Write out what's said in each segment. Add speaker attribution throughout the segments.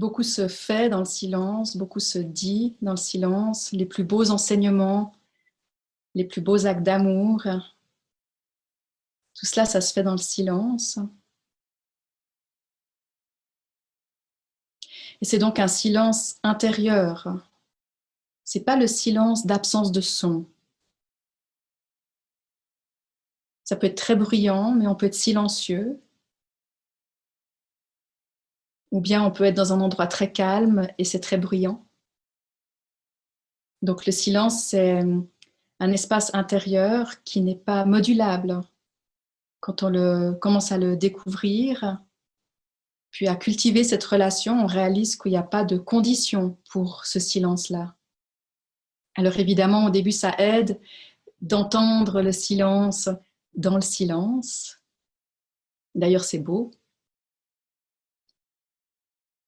Speaker 1: Beaucoup se fait dans le silence, beaucoup se dit dans le silence, les plus beaux enseignements, les plus beaux actes d'amour. Tout cela, ça se fait dans le silence. Et c'est donc un silence intérieur. C'est pas le silence d'absence de son. Ça peut être très bruyant, mais on peut être silencieux. Ou bien on peut être dans un endroit très calme et c'est très bruyant. Donc le silence, c'est un espace intérieur qui n'est pas modulable. Quand on commence à le découvrir, puis à cultiver cette relation, on réalise qu'il n'y a pas de conditions pour ce silence-là. Alors évidemment, au début, ça aide d'entendre le silence dans le silence. D'ailleurs, c'est beau.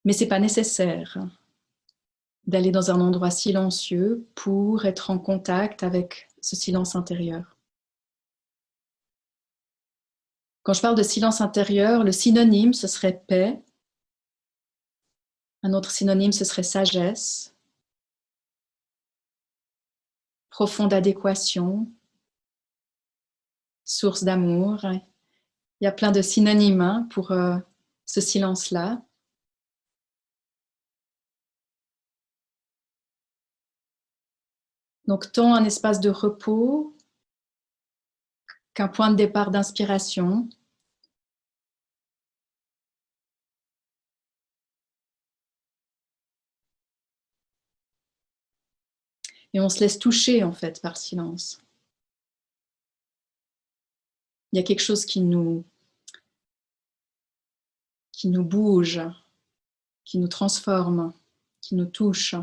Speaker 1: Mais ce n'est pas nécessaire d'aller dans un endroit silencieux pour être en contact avec ce silence intérieur. Quand je parle de silence intérieur, le synonyme, ce serait paix. Un autre synonyme, ce serait sagesse, profonde adéquation, source d'amour. Il y a plein de synonymes pour ce silence-là. Donc, tant un espace de repos qu'un point de départ d'inspiration. Et on se laisse toucher, en fait, par le silence. Il y a quelque chose qui nous bouge, qui nous transforme, qui nous touche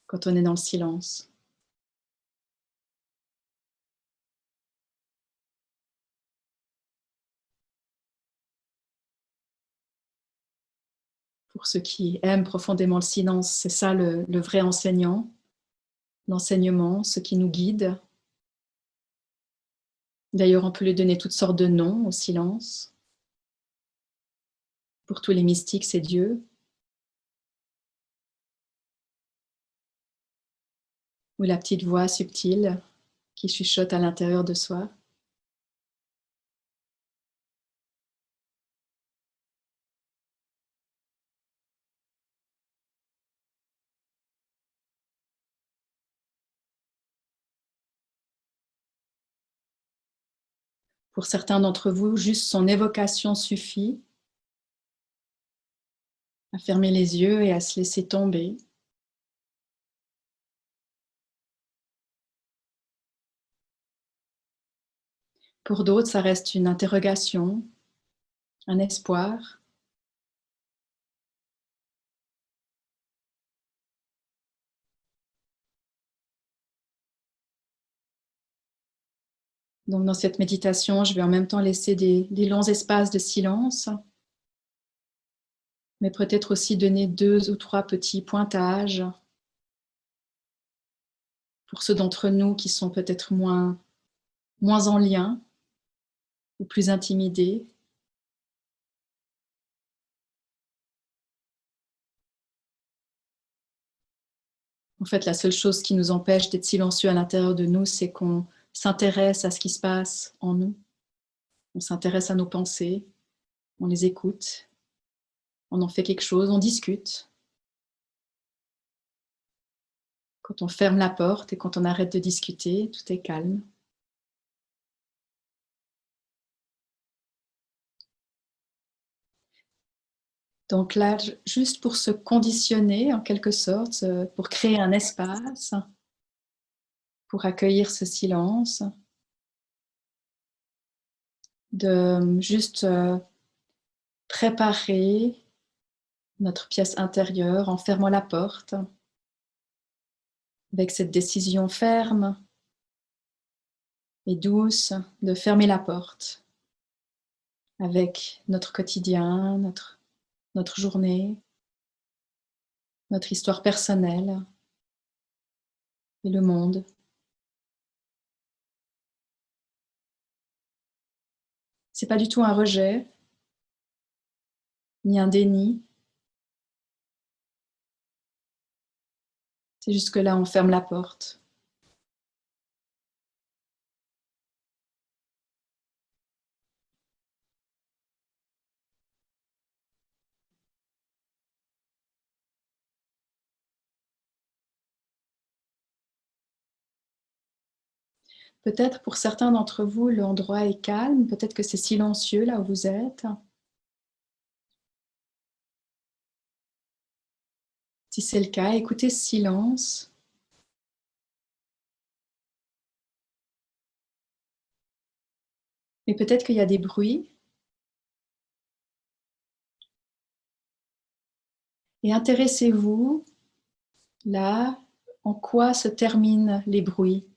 Speaker 1: quand on est dans le silence. Pour ceux qui aiment profondément le silence, c'est ça le vrai enseignant, l'enseignement, ce qui nous guide. D'ailleurs, on peut lui donner toutes sortes de noms au silence. Pour tous les mystiques, c'est Dieu. Ou la petite voix subtile qui chuchote à l'intérieur de soi. Pour certains d'entre vous, juste son évocation suffit à fermer les yeux et à se laisser tomber. Pour d'autres, ça reste une interrogation, un espoir. Donc dans cette méditation, je vais en même temps laisser des longs espaces de silence, mais peut-être aussi donner 2 ou 3 petits pointages pour ceux d'entre nous qui sont peut-être moins en lien ou plus intimidés. En fait, la seule chose qui nous empêche d'être silencieux à l'intérieur de nous, c'est qu'on s'intéresse à ce qui se passe en nous. On s'intéresse à nos pensées, on les écoute, on en fait quelque chose, on discute. Quand on ferme la porte et quand on arrête de discuter, tout est calme. Donc là, juste pour se conditionner en quelque sorte, pour créer un espace, pour accueillir ce silence, de juste préparer notre pièce intérieure en fermant la porte, avec cette décision ferme et douce de fermer la porte avec notre quotidien, notre journée, notre histoire personnelle et le monde. C'est pas du tout un rejet, ni un déni, C'est juste que là, on ferme la porte. Peut-être pour certains d'entre vous, l'endroit est calme, peut-être que c'est silencieux là où vous êtes. Si c'est le cas, écoutez ce silence. Mais peut-être qu'il y a des bruits. Et intéressez-vous là, en quoi se terminent les bruits.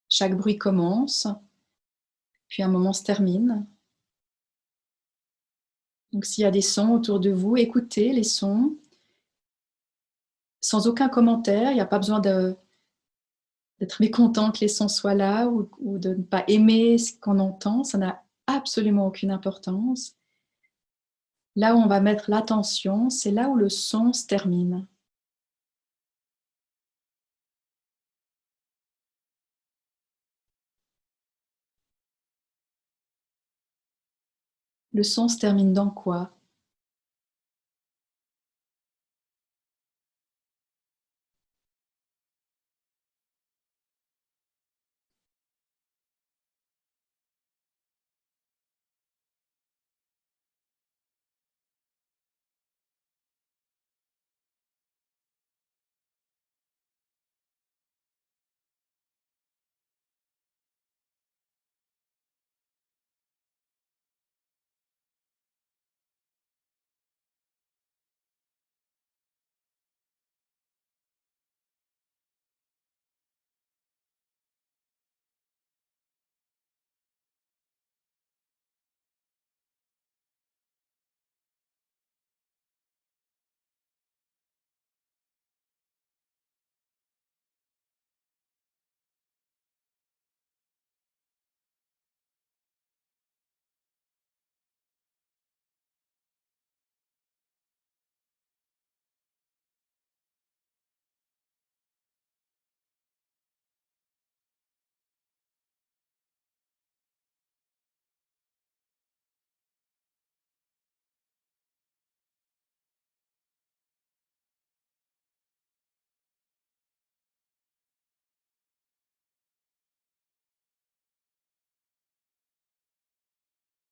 Speaker 1: Chaque bruit commence, puis un moment se termine. Donc s'il y a des sons autour de vous, écoutez les sons sans aucun commentaire. Il n'y a pas besoin d'être mécontent que les sons soient là ou de ne pas aimer ce qu'on entend. Ça n'a absolument aucune importance. Là où on va mettre l'attention, c'est là où le son se termine. Le son se termine dans quoi?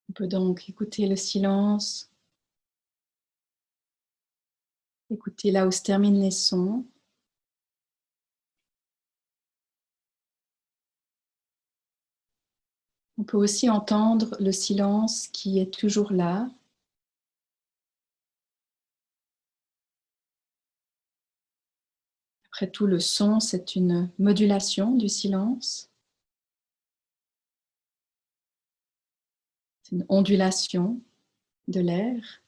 Speaker 1: On peut donc écouter le silence, écouter là où se terminent les sons. On peut aussi entendre le silence qui est toujours là. Après tout, le son, c'est une modulation du silence. C'est une ondulation de l'air.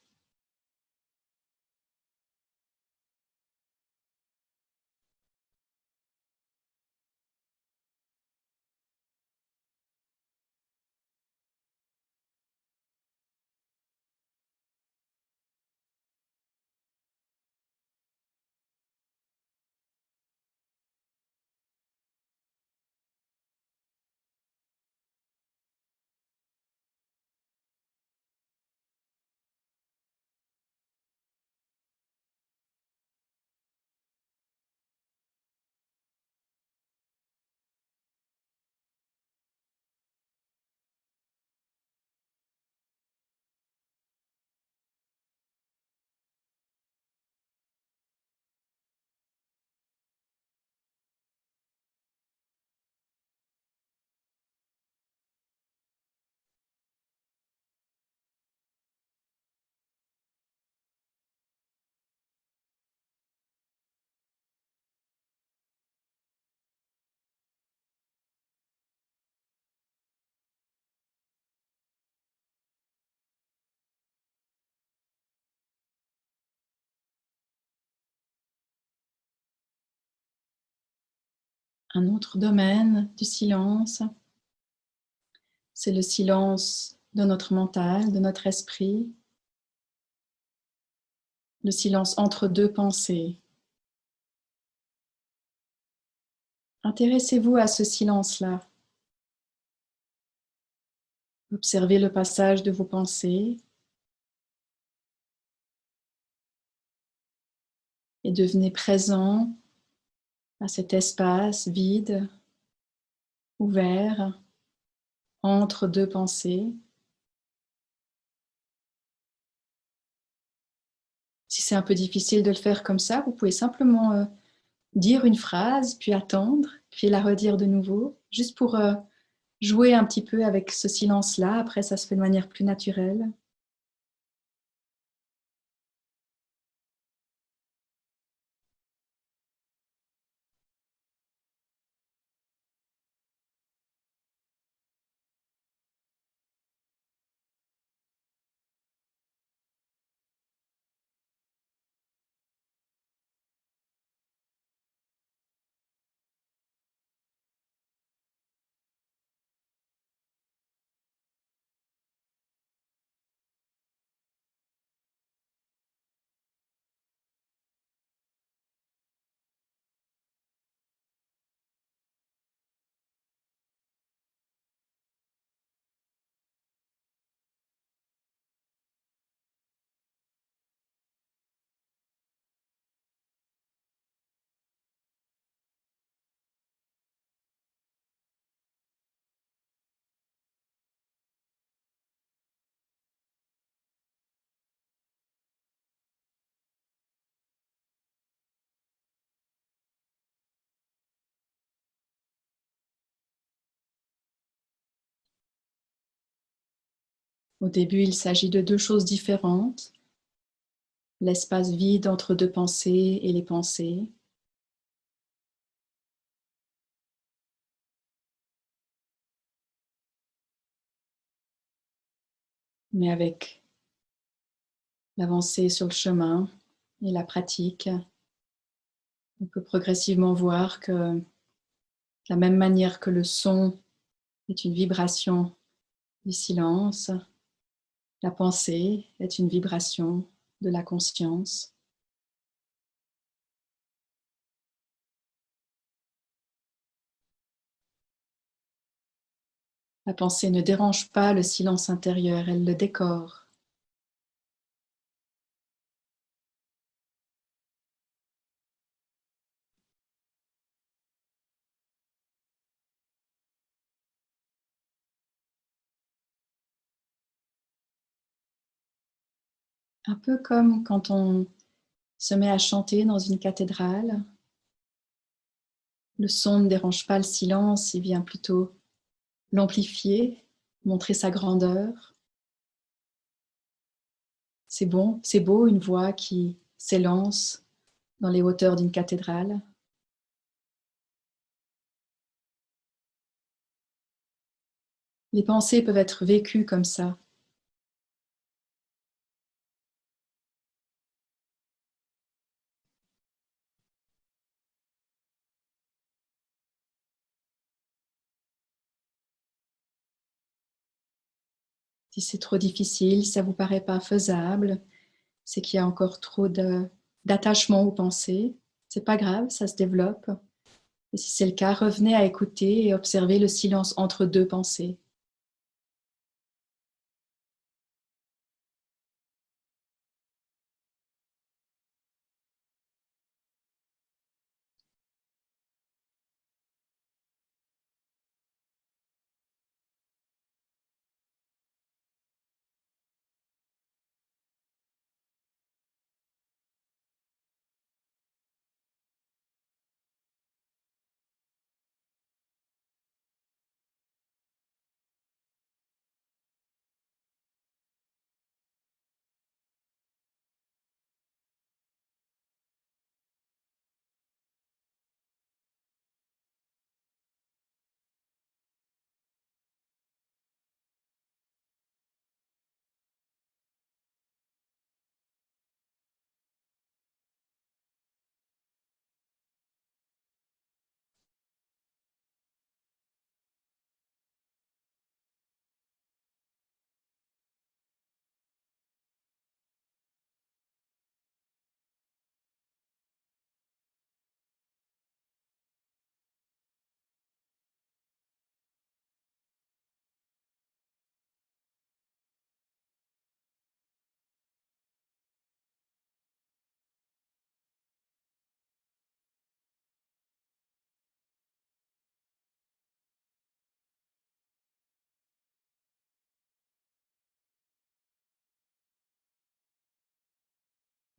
Speaker 1: Un autre domaine du silence, c'est le silence de notre mental, de notre esprit, le silence entre deux pensées. Intéressez-vous à ce silence-là. Observez le passage de vos pensées et devenez présent à cet espace vide, ouvert, entre deux pensées. Si c'est un peu difficile de le faire comme ça, vous pouvez simplement dire une phrase, puis attendre, puis la redire de nouveau, juste pour jouer un petit peu avec ce silence-là. Après, ça se fait de manière plus naturelle. Au début, il s'agit de deux choses différentes. L'espace vide entre deux pensées et les pensées. Mais avec l'avancée sur le chemin et la pratique, on peut progressivement voir que de la même manière que le son est une vibration du silence, la pensée est une vibration de la conscience. La pensée ne dérange pas le silence intérieur, elle le décore. Un peu comme quand on se met à chanter dans une cathédrale. Le son ne dérange pas le silence, il vient plutôt l'amplifier, montrer sa grandeur. C'est bon, c'est beau une voix qui s'élance dans les hauteurs d'une cathédrale. Les pensées peuvent être vécues comme ça. Si c'est trop difficile, si ça vous paraît pas faisable, c'est qu'il y a encore trop d'attachement aux pensées. C'est pas grave, ça se développe. Et si c'est le cas, revenez à écouter et observer le silence entre deux pensées.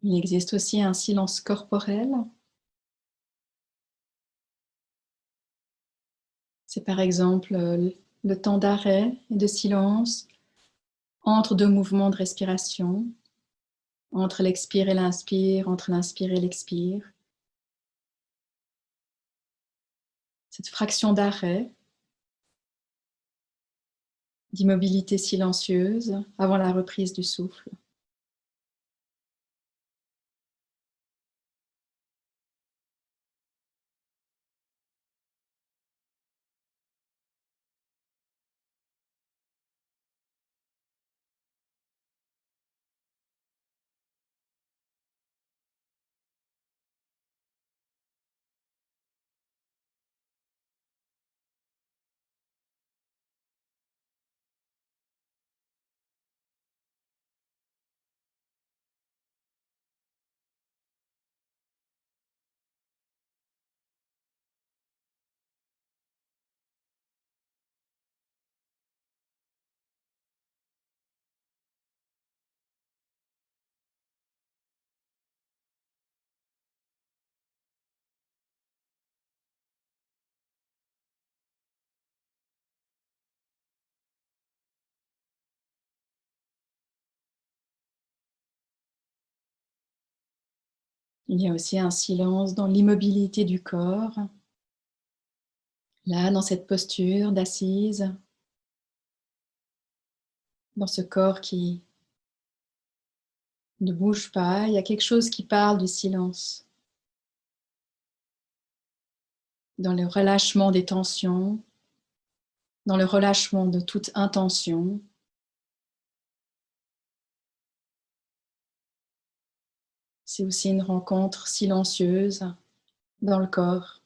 Speaker 1: Il existe aussi un silence corporel. C'est par exemple le temps d'arrêt et de silence entre deux mouvements de respiration, entre l'expire et l'inspire, entre l'inspire et l'expire. Cette fraction d'arrêt, d'immobilité silencieuse avant la reprise du souffle. Il y a aussi un silence dans l'immobilité du corps. Là, dans cette posture d'assise, dans ce corps qui ne bouge pas, il y a quelque chose qui parle du silence. Dans le relâchement des tensions, dans le relâchement de toute intention. C'est aussi une rencontre silencieuse dans le corps.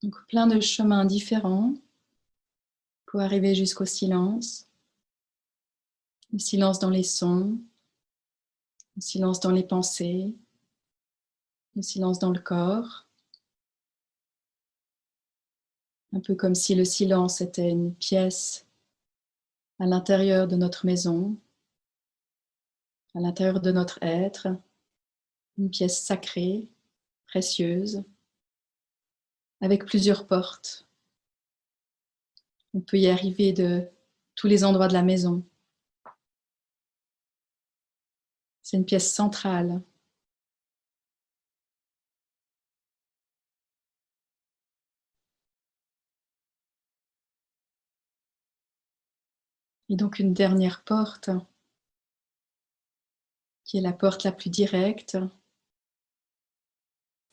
Speaker 1: Donc plein de chemins différents pour arriver jusqu'au silence. Le silence dans les sons, le silence dans les pensées, le silence dans le corps. Un peu comme si le silence était une pièce à l'intérieur de notre maison, à l'intérieur de notre être, une pièce sacrée, précieuse, avec plusieurs portes. On peut y arriver de tous les endroits de la maison. C'est une pièce centrale. Et donc une dernière porte, qui est la porte la plus directe,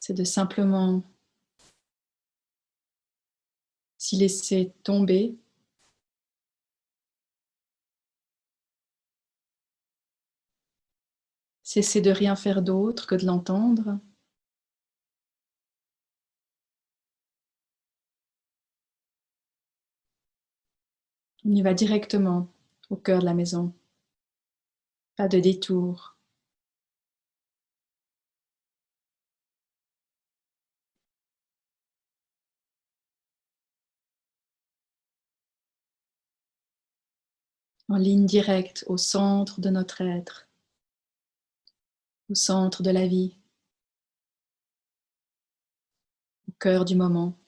Speaker 1: c'est de simplement s'y laisser tomber, cesser de rien faire d'autre que de l'entendre. On y va directement au cœur de la maison, pas de détour. En ligne directe au centre de notre être, au centre de la vie, au cœur du moment.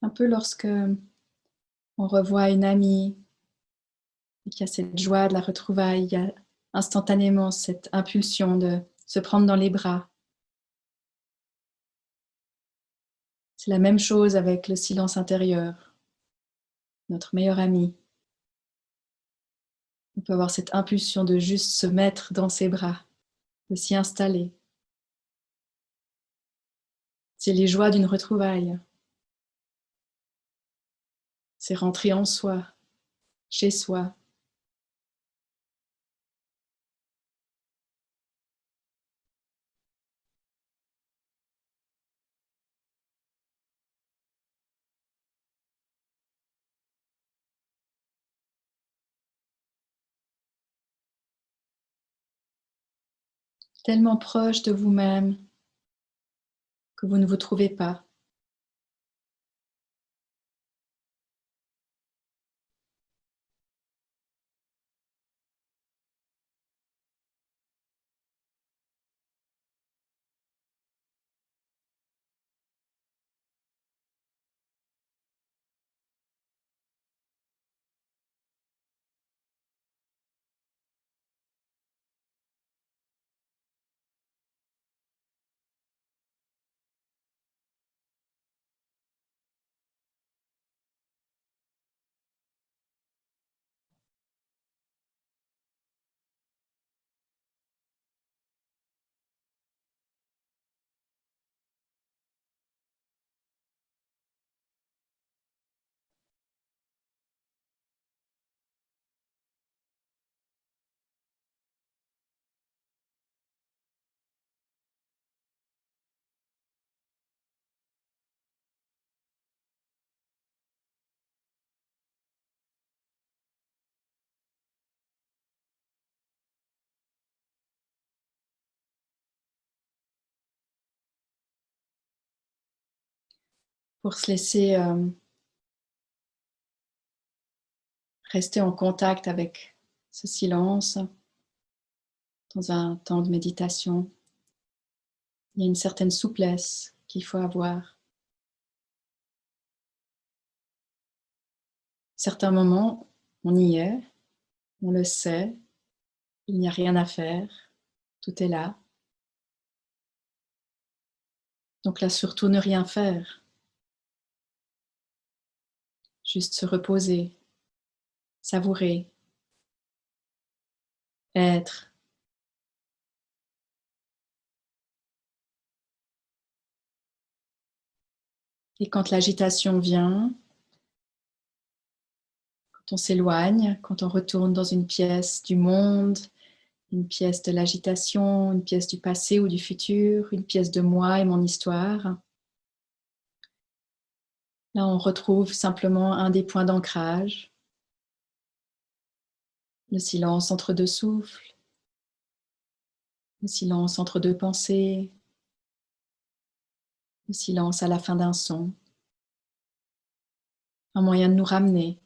Speaker 1: Un peu lorsque on revoit une amie et qu'il y a cette joie de la retrouvaille, il y a instantanément cette impulsion de se prendre dans les bras. C'est la même chose avec le silence intérieur, notre meilleur ami. On peut avoir cette impulsion de juste se mettre dans ses bras, de s'y installer. C'est les joies d'une retrouvaille. C'est rentrer en soi, chez soi. Tellement proche de vous-même que vous ne vous trouvez pas. Pour se laisser rester en contact avec ce silence dans un temps de méditation. Il y a une certaine souplesse qu'il faut avoir. Certains moments, on y est, on le sait, il n'y a rien à faire, tout est là. Donc là, surtout ne rien faire, juste se reposer, savourer, être. Et quand l'agitation vient, quand on s'éloigne, quand on retourne dans une pièce du monde, une pièce de l'agitation, une pièce du passé ou du futur, une pièce de moi et mon histoire, là, on retrouve simplement un des points d'ancrage, le silence entre deux souffles, le silence entre deux pensées, le silence à la fin d'un son, un moyen de nous ramener.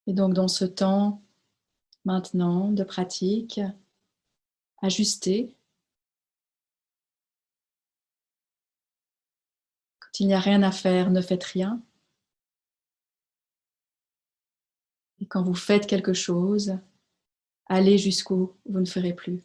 Speaker 1: Et donc dans ce temps maintenant de pratique, ajustez. Quand il n'y a rien à faire, ne faites rien. Et quand vous faites quelque chose, allez jusqu'où vous ne ferez plus.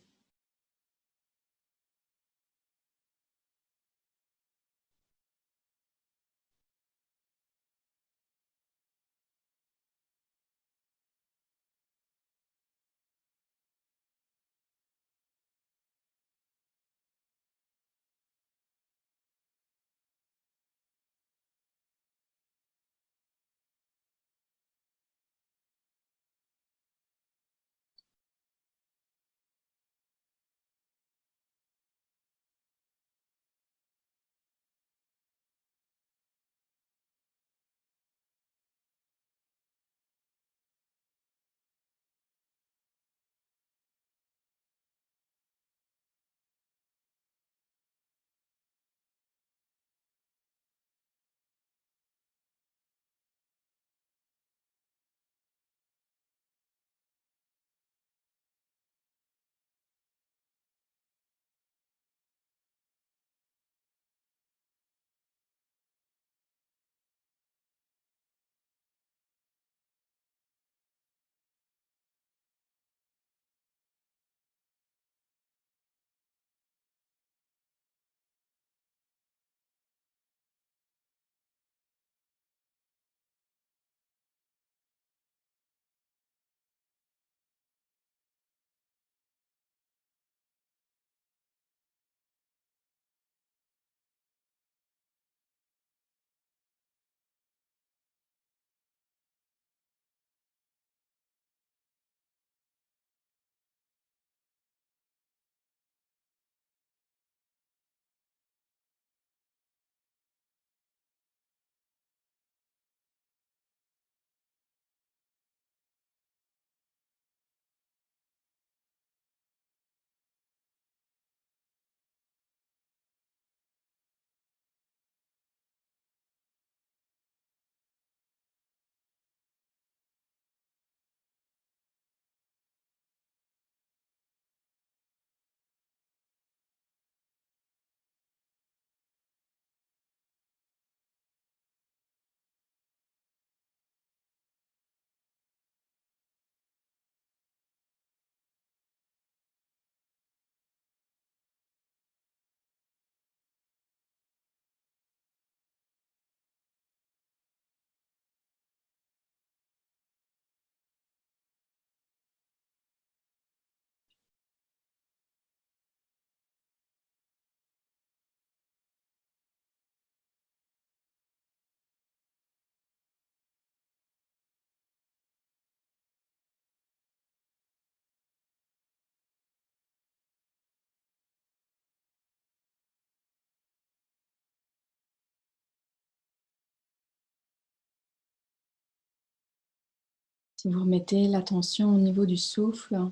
Speaker 1: Si vous remettez l'attention au niveau du souffle,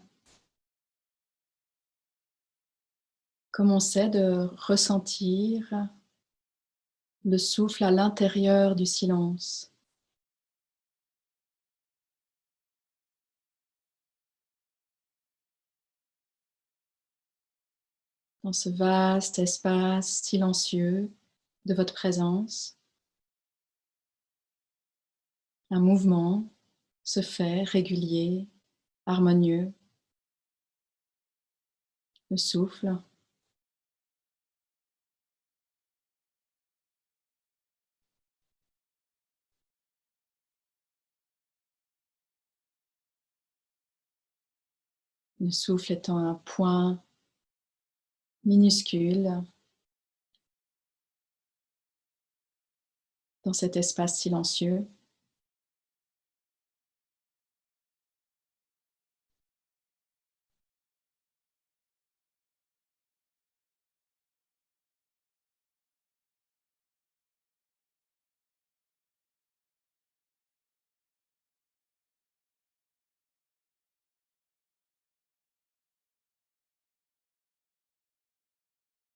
Speaker 1: commencez de ressentir le souffle à l'intérieur du silence. Dans ce vaste espace silencieux de votre présence, un mouvement se fait régulier, harmonieux. Le souffle, le souffle étant un point minuscule dans cet espace silencieux.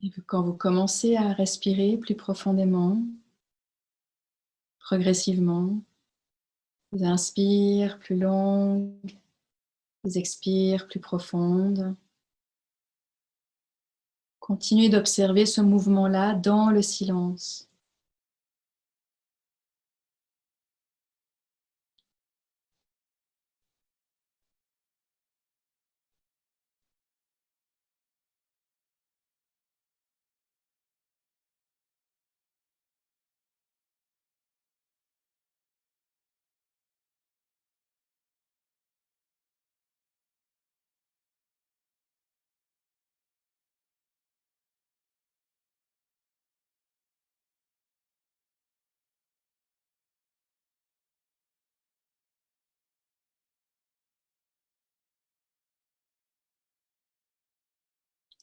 Speaker 1: Et quand vous commencez à respirer plus profondément, progressivement, des inspires plus longues, des expires plus profondes. Continuez d'observer ce mouvement-là dans le silence.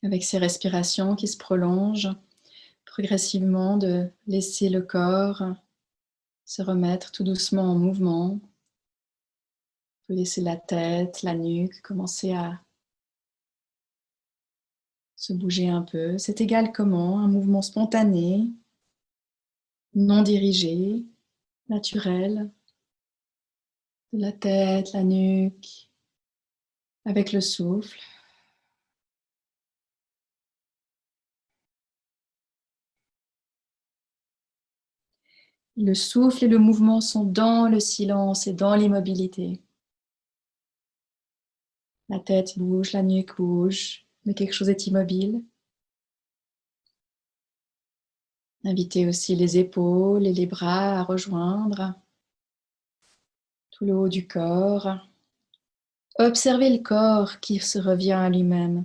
Speaker 1: avec ces respirations qui se prolongent, progressivement de laisser le corps se remettre tout doucement en mouvement. Vous pouvez laisser la tête, la nuque commencer à se bouger un peu. C'est égal comment, un mouvement spontané, non dirigé, naturel, de la tête, la nuque, avec le souffle. Le souffle et le mouvement sont dans le silence et dans l'immobilité. La tête bouge, la nuque bouge, mais quelque chose est immobile. Invitez aussi les épaules et les bras à rejoindre tout le haut du corps. Observez le corps qui se revient à lui-même,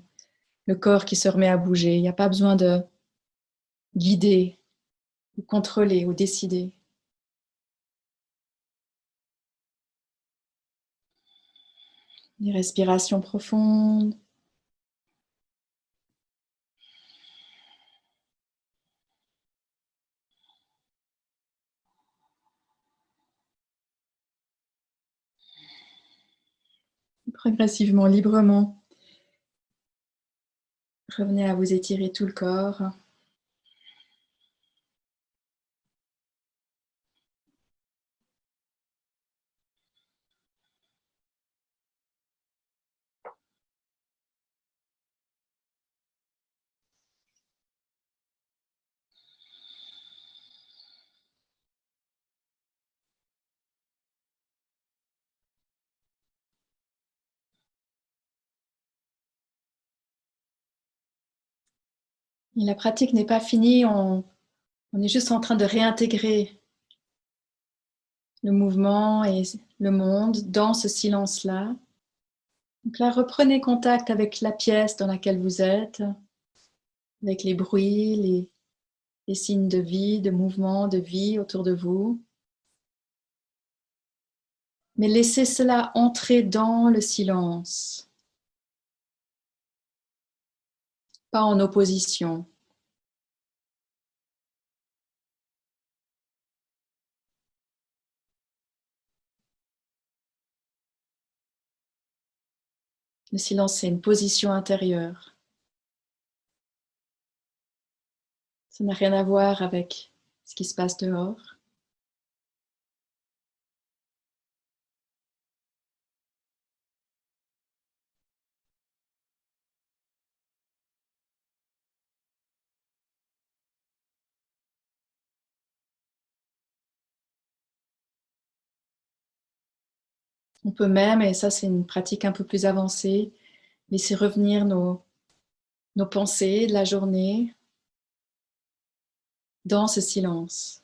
Speaker 1: le corps qui se remet à bouger. Il n'y a pas besoin de guider, ou contrôler, ou décider. Des respirations profondes. Progressivement, librement, revenez à vous étirer tout le corps. Et la pratique n'est pas finie, on est juste en train de réintégrer le mouvement et le monde dans ce silence-là. Donc là, reprenez contact avec la pièce dans laquelle vous êtes, avec les bruits, les signes de vie, de mouvement, de vie autour de vous. Mais laissez cela entrer dans le silence, pas en opposition. Le silence, c'est une position intérieure. Ça n'a rien à voir avec ce qui se passe dehors. On peut même, et ça c'est une pratique un peu plus avancée, laisser revenir nos pensées de la journée dans ce silence.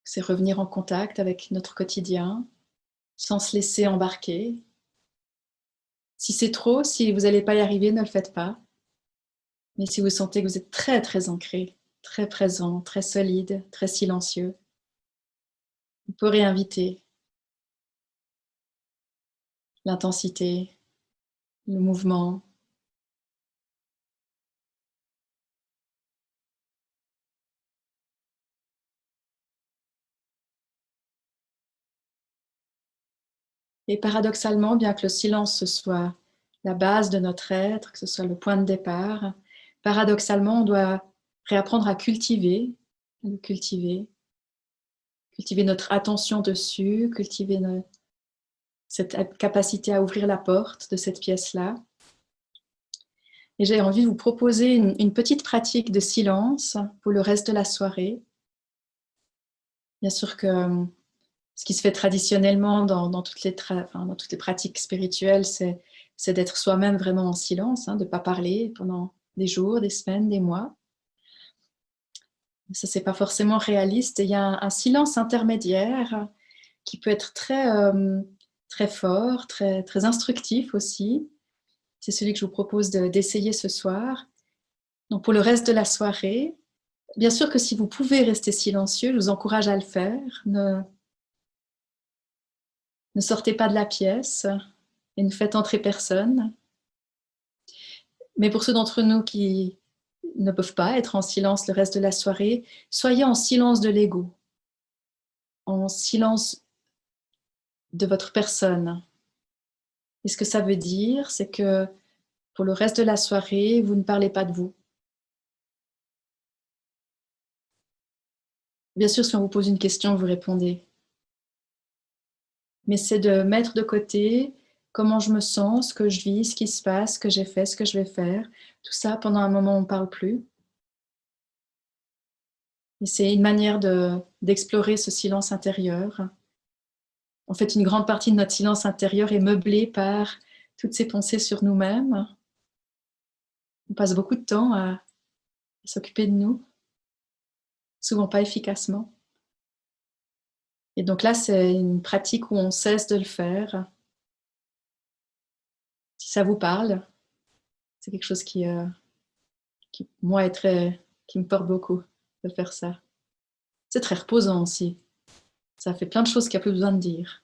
Speaker 1: C'est revenir en contact avec notre quotidien sans se laisser embarquer. Si c'est trop, si vous n'allez pas y arriver, ne le faites pas. Mais si vous sentez que vous êtes très très ancré, très présent, très solide, très silencieux, vous pouvez réinviter l'intensité, le mouvement. Et paradoxalement, bien que le silence ce soit la base de notre être, que ce soit le point de départ, paradoxalement, on doit réapprendre à cultiver, le cultiver notre attention dessus, cultiver cette capacité à ouvrir la porte de cette pièce-là. Et j'ai envie de vous proposer une petite pratique de silence pour le reste de la soirée. Bien sûr que ce qui se fait traditionnellement dans toutes les pratiques spirituelles, c'est d'être soi-même vraiment en silence, de ne pas parler pendant des jours, des semaines, des mois. Ça, c'est pas forcément réaliste. Il y a un silence intermédiaire qui peut être très fort, très, très instructif aussi. C'est celui que je vous propose d'essayer ce soir. Donc pour le reste de la soirée, bien sûr que si vous pouvez rester silencieux, je vous encourage à le faire. Ne sortez pas de la pièce et ne faites entrer personne. Mais pour ceux d'entre nous qui ne peuvent pas être en silence le reste de la soirée, soyez en silence de l'ego, en silence de votre personne. Et ce que ça veut dire, c'est que pour le reste de la soirée, vous ne parlez pas de vous. Bien sûr, si on vous pose une question, vous répondez. Mais c'est de mettre de côté comment je me sens, ce que je vis, ce qui se passe, ce que j'ai fait, ce que je vais faire. Tout ça, pendant un moment, on ne parle plus. Et c'est une manière d'explorer ce silence intérieur. En fait, une grande partie de notre silence intérieur est meublée par toutes ces pensées sur nous-mêmes. On passe beaucoup de temps à s'occuper de nous, souvent pas efficacement. Et donc là, c'est une pratique où on cesse de le faire. Si ça vous parle, c'est quelque chose qui moi, qui me porte beaucoup de faire ça. C'est très reposant aussi. Ça fait plein de choses qu'il n'y a plus besoin de dire.